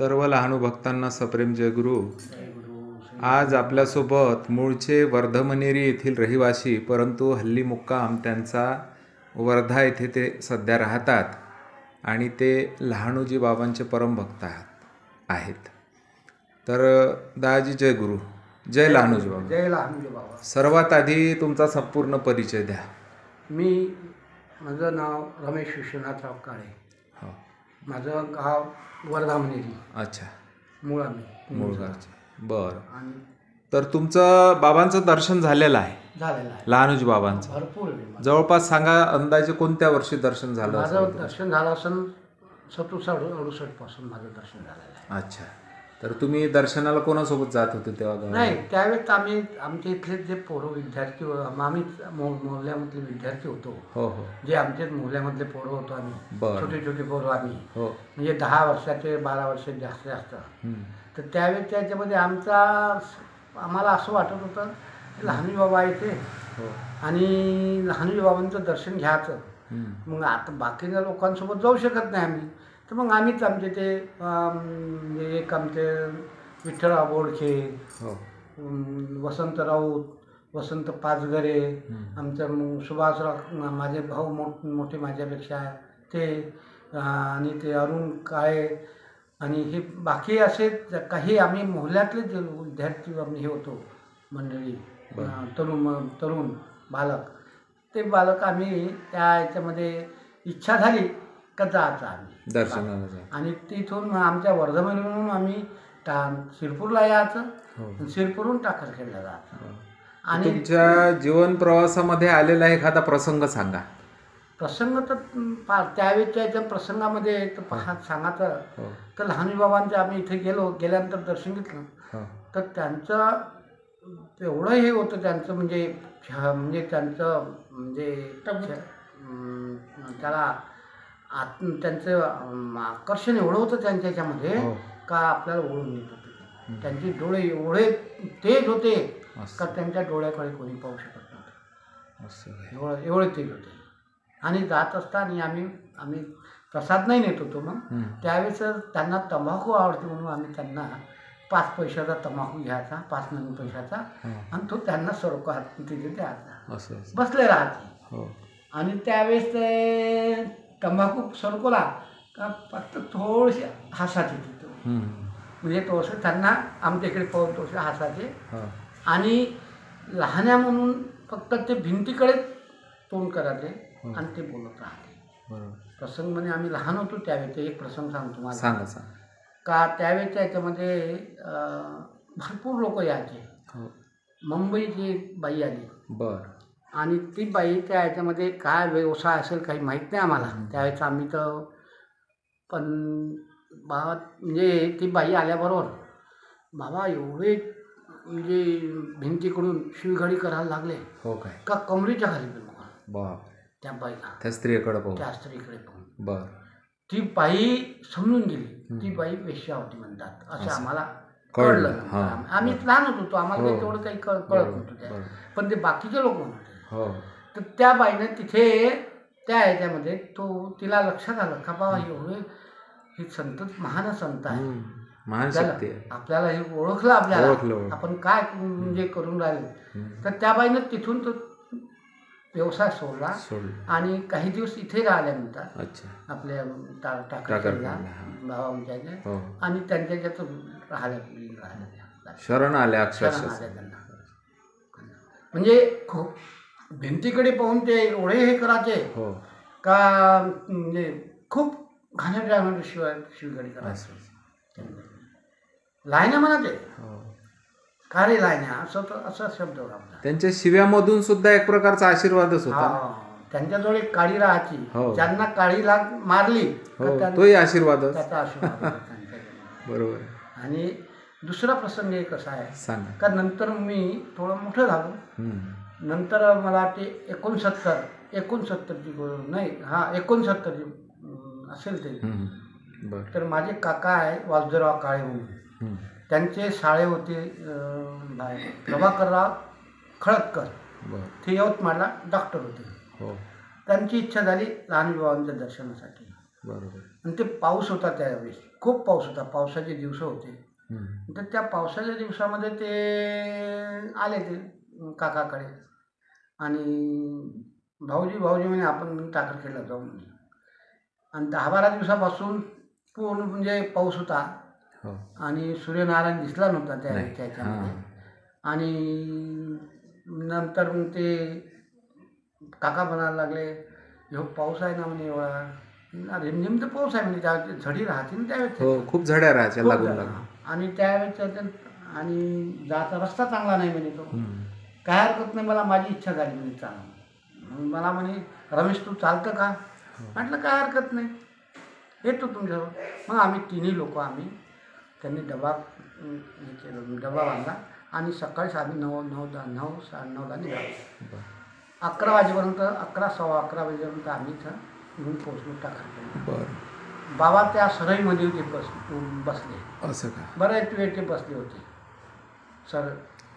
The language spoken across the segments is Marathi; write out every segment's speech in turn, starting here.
सर्व लहानू भक्तांना सप्रेम जयगुरु. आज आपल्यासोबत मूळचे वर्धमनेरी येथील रहिवासी परंतु हल्ली मुक्काम त्यांचा वर्धा येथे ते सध्या राहतात आणि ते लहानूजी बाबांचे परमभक्त आहेत. तर दादाजी जय गुरु, जय लहानूजी बाबा. जय लहानूजी बाबा. सर्वात आधी तुमचा संपूर्ण परिचय द्या. माझं नाव रमेश विश्वनाथराव काळे. हो. माझं गाव वर्धामनेरी. अच्छा. मूळ आम्ही मूळ गावचे. बरं. आणि तर तुमचं बाबांचं दर्शन झालेलं आहे? झालेलं आहे लहानूजी बाबांचं भरपूर. जवळपास सांगा अंदाजे कोणत्या वर्षी दर्शन झालं? माझं दर्शन झालं असं 67-68 पासून माझं दर्शन झालेलं आहे. अच्छा. तर तुम्ही दर्शनाला कोणासोबत जात होते तेव्हा? नाही, त्यावेळेस आम्ही आमच्या इथले जे पोरं विद्यार्थी आम्ही मोहल्ल्यामधले विद्यार्थी होतो. हो हो. जे आमचे मोहल्ल्यामधले पोरं होतो आम्ही, छोटे छोटे पोरं आम्ही, हो, म्हणजे 10 वर्षाचे 12 वर्षाचे जास्त जास्त. तर त्यावेळेस त्याच्यामध्ये आम्हाला असं वाटत होतं की लहानूजी बाबा येते आणि लहानूजी बाबांचं दर्शन घ्यायचं. मग आता बाकीच्या लोकांसोबत जाऊ शकत नाही आम्ही, तर मग आम्हीच आमचे ते एक आमचे विठ्ठलराव बोडखे, वसंत राऊत, वसंत पाचघरे, आमचं सुभाषराव, माझे भाऊ मोठे माझ्यापेक्षा ते, आणि ते अरुण काळे, आणि हे बाकी असे काही आम्ही मोहल्ल्यातले जे विद्यार्थी आम्ही हे होतो मंडळी, तरुण बालक, ते बालक आम्ही त्या याच्यामध्ये इच्छा झाली का जायचं आम्ही दर्शनाला. आणि तिथून आमच्या वर्धमानवरून आम्ही शिरपूरला यायचं, शिरपूरहून टाकरखेडला जायचं. आणि तुमच्या जीवन प्रवासामध्ये आलेला एखादा प्रसंग सांगा. प्रसंग तर त्यावेळेच्या याच्या प्रसंगामध्ये सांगायचं तर लहानूजी बाबांच्या आम्ही इथे गेल्यानंतर दर्शन घेतलं तर त्यांचं एवढं हे होतं, त्यांचं म्हणजे त्यांचं म्हणजे त्याला त्यांचं आकर्षण एवढं होतं त्यांच्या ह्याच्यामध्ये का आपल्याला ओळून येत होते. त्यांचे डोळे एवढे तेज होते का त्यांच्या डोळ्याकडे कोणी पाहू शकत नव्हतं, एवढे तेज होते. आणि जात असताना आम्ही प्रसाद नाही नेत होतो. मग त्यावेळेस त्यांना तंबाखू आवडते म्हणून आम्ही त्यांना 5 पैशाचा तंबाखू घ्यायचा, 5 नवीन पैशाचा, आणि तो त्यांना सरको हात तिथे द्यायचा, बसले राहते. आणि त्यावेळेस ते तंबाखू सरकवला का फक्त थोडेसे हसायचे तिथं, म्हणजे थोडंसं त्यांना आमच्या इकडे पाहून थोडेसे हसायचे. आणि लहान्या म्हणून फक्त ते भिंतीकडे तोंड करायचे आणि ते बोलत राहते. प्रसंग म्हणजे आम्ही लहान होतो त्यावेळेचा एक प्रसंग सांगतो मला. सांगा. का त्यावेळेच्या याच्यामध्ये भरपूर लोक यायचे. मुंबईची बाई आली. बरं. आणि ती बाई त्या याच्यामध्ये काय व्यवसाय असेल काही माहीत नाही आम्हाला त्यावेळेस. आम्ही तर पण बाबा म्हणजे ती बाई आल्याबरोबर बाबा एवढे म्हणजे भिंतीकडून शिवघडी करायला लागले. हो काय? का कमरेच्या खाली बाप त्या बाईला, त्या स्त्रीकडे पाहून. त्या स्त्रीकडे पाहून. बरं. ती बाई समजून गेली, ती बाई वेश्या होती म्हणतात असं आम्हाला कळलं. आम्ही लहान होतो, आम्हाला काही तेवढं काही कळत नव्हतं त्या, पण ते बाकीचे लोक म्हणत होते. तर त्या बाईने तिथे त्या ह्याच्यामध्ये तिला लक्षात आलं का बाबा एवढे हे संत महान संत आहे, महान शक्ती आहे, आपल्याला हे ओळखलं, आपल्याला आपण काय म्हणजे करून राहिले. तर त्या बाईने तिथून तो व्यवसाय सोडला आणि काही दिवस इथे राहिल्यानंतर आपल्या टाकरखेडला बाबांच्या आणि त्यांच्या ह्याच्यात राहिल्या शरण आल्या अक्षरशः त्यांना. म्हणजे खूप भिंतीकडे पाहून ते एवढे हे करायचे का म्हणजे खूप घाणेरड्या शिवगडी करायचे. लायण्या म्हणायचे का रे लायण्या, असा शब्द होता. त्यांच्या शिव्यामधून सुद्धा एक प्रकारचा आशीर्वादच होता. त्यांच्याजवळ एक काळी राहायची, ज्यांना काळी लाग मारली तोही आशीर्वाद, त्याचा आशीर्वाद. बरोबर. आणि दुसरा प्रसंग एक असा आहे का नंतर मी थोडं मोठं झालो. नंतर मला ते 69ची नाही 69 असेल ते. तर माझे काका आहे वासुदेवराव काळे म्हणून, त्यांचे शाळे होते प्रभाकरराव खळदकर, ते यवतमाळला डॉक्टर होते. त्यांची इच्छा झाली लहानूजी बाबांच्या दर्शनासाठी. आणि ते पाऊस होता त्यावेळेस, खूप पाऊस होता, पावसाचे दिवस होते. हम्म. तर त्या पावसाच्या दिवसामध्ये ते आले ते काकाकडे आणि भाऊजी भाऊजी म्हणे आपण टाकरखेडला जाऊ म्हणे. आणि 10-12 दिवसापासून पूर्ण म्हणजे पाऊस होता हो. आणि सूर्यनारायण दिसला नव्हता नाही. त्याच्यामध्ये. हां. आणि नंतर मग ते काका म्हणायला लागले, "ह्यो पाऊस आहे ना म्हणे एवढा, रिमझिम तर पाऊस आहे म्हणे, त्या झडी राहते ना त्यावेळेस हो, खूप झड्या राहायच्या खूप लागून झाला. लागून. आणि त्यावेळेस आणि जायचा रस्ता चांगला नाही म्हणे तो. हम्म. काय हरकत नाही, मला माझी इच्छा झाली म्हणे चालणं. मग मला म्हणे, रमेश तू चालतं का? म्हटलं काय हरकत नाही, येतो तुमच्यावर. मग आम्ही तिन्ही लोक त्यांनी डबा हे केलं, डबा बांधला आणि सकाळीच आम्ही 9:30 निघालो. बरं. 11 वाजेपर्यंत, 11 सव्वा 11 वाजेपर्यंत आम्ही इथं येऊन पोहोचलो टाकरखेडला. बरं. बाबा त्या सरईमध्ये होते बसले. असं का? बरेच वेळ ते बसले होते सर.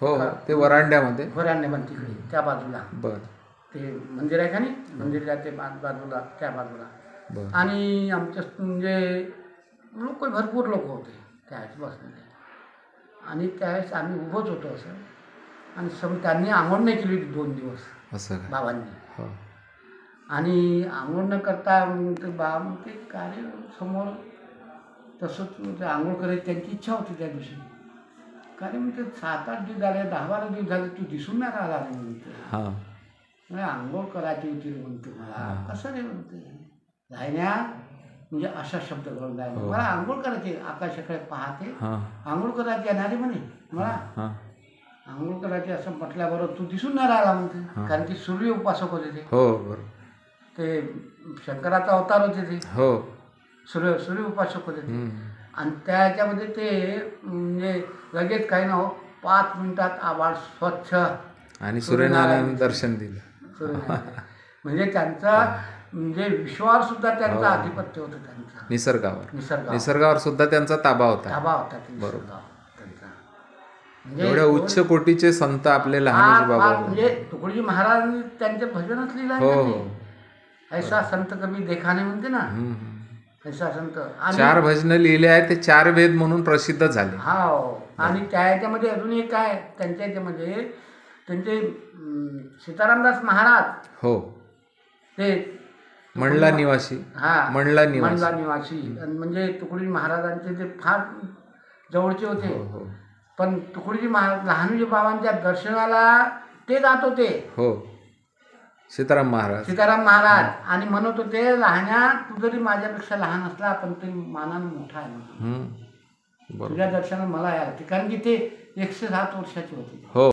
हो हो, ते वरांड्यामध्ये. घरांड्यामध्ये तिकडे त्या बाजूला बरं. ते मंदिर आहे का नाही, मंदिरच्या ते बाजूला त्या बाजूला. बरं. आणि आमच्या म्हणजे लोक भरपूर लोक होते त्यावेळेस बसलेले. आणि त्यावेळेस आम्ही उभंच होतो असं. आणि त्यांनी आंघोळ नाही केली होती 2 दिवस असं का? बाबांनी. हो. आणि आंघोळ न करता मग ते बाबा ते कार्य समोर तसंच ते आंघोळ करायची त्यांची इच्छा होती त्या दिवशी. कारण मग ते 7-8 दिवस झाले, 10-12 दिवस झाले, तू दिसून नाही राहिला रे म्हणते. हां. म्हणजे आंघोळ करायची होती रे म्हणते मला. कसं रे म्हणते, जायण्या म्हणजे असा शब्द घडून जायला, मला आंघोळ करायची, आकाशाकडे पाहते, हां. आंघोळ करायची येणारी म्हणे मला. हां. आंघोळ करायची असं म्हटल्याबरोबर तू दिसून नाही राहिला म्हणते. कारण की सूर्य उपासक होते ते. हो. बरं. ते शंकराचा अवतार होते ते. हो. सूर्य उपासक होते ते. हम्म. आणि त्याच्यामध्ये ते म्हणजे लगेच काही ना 5 मिनिटात आभाळ स्वच्छ आणि सूर्यनारायण दर्शन दिलं. सूर्यनारायण म्हणजे त्यांचा म्हणजे विश्वावर सुद्धा त्यांचं आधिपत्य होतं, त्यांचा निसर्गावर. निसर्गावर सुद्धा त्यांचा ताबा होता. ताबा होता बरोबर. त्यांचा. एवढ्या उच्च कोटीचे संत आपले लहानोजी बाबा. म्हणजे तुकडोजी महाराजांनी त्यांचे भजनच लिहिलं हो आहे हो. ना ते. ऐसा संत कभी देखा नाही म्हणते ना, ऐसा संत. आणि 4 भजनं लिहिले आहेत, ते 4 वेद म्हणून प्रसिद्ध झाले. हा. आणि त्या याच्यामध्ये अजून एक काय त्यांच्या याच्यामध्ये त्यांचे सीतारामदास महाराज हो. ते मंडला निवासी. हा मंडला मंडला निवासी. म्हणजे तुकडोजी महाराजांचे ते फार जवळचे होते. हो. पण तुकडोजी महाराज लहानोजी बाबांच्या दर्शनाला ते जात होते. हो. सीताराम महाराज. आणि म्हणत होते, लहान्या तू जरी माझ्यापेक्षा लहान असला पण ते मानानं मोठा आहे म्हणून. बरोबर. तुझ्या दर्शनाला मला यायला, कारण की ते 107 वर्षाचे होते. हो.